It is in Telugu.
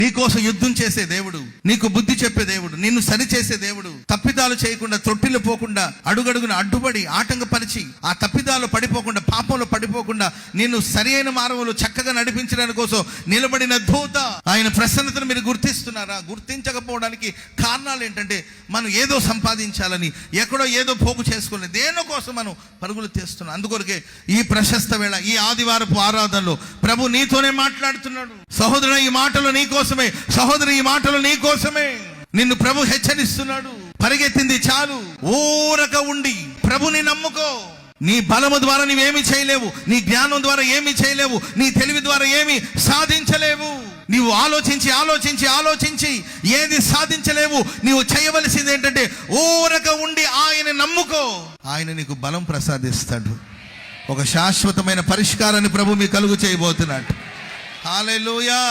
నీకోసం యుద్ధం చేసే దేవుడు, నీకు బుద్ధి చెప్పే దేవుడు, నిన్ను సరిచేసే దేవుడు, తప్పిదాలు చేయకుండా, తొట్టిలో పోకుండా, అడుగడుగున అడ్డుపడి ఆటంకపరిచి ఆ తప్పిదాలు పడిపోకుండా, పాపంలో పడిపోకుండా నిన్ను సరి అయిన మార్గంలో చక్కగా నడిపించడానికి కోసం నిలబడిన దూత. ఆయన ప్రసన్నతను మీరు గుర్తిస్తున్నారా? గుర్తించకపోవడానికి కారణాలు ఏంటంటే మనం ఏదో సంపాదించాలని, ఎక్కడో ఏదో పోగు చేసుకుని దేని కోసం మనం పరుగులు తీస్తున్నాం. అందుకొరకే ఈ ప్రశస్త వేళ, ఈ ఆదివారపు ఆరాధనలో ప్రభు నీతోనే మాట్లాడుతున్నాడు. సహోదరు, ఈ మాటలు నీ కోసమే. సహోదరు, ఈ మాటలు నీ కోసమే. నిన్ను ప్రభు హెచ్చరిస్తున్నాడు. పరిగెత్తింది చాలు, ఊరక ఉండి ప్రభుని నమ్ముకో. నీ బలము ద్వారా నీవేమి చేయలేవు, నీ జ్ఞానం ద్వారా ఏమి చేయలేవు, నీ తెలివి ద్వారా ఏమి సాధించలేవు. నీవు ఆలోచించి ఆలోచించి ఆలోచించి ఏది సాధించలేవు. నీవు చేయవలసింది ఏంటంటే ఊరక ఉండి ఆయన నమ్ముకో. ఆయన నీకు బలం ప్రసాదిస్తాడు. ఒక శాశ్వతమైన పరిష్కారాన్ని ప్రభు మీకు కలుగు చేయబోతున్నాడు. హల్లెలూయా.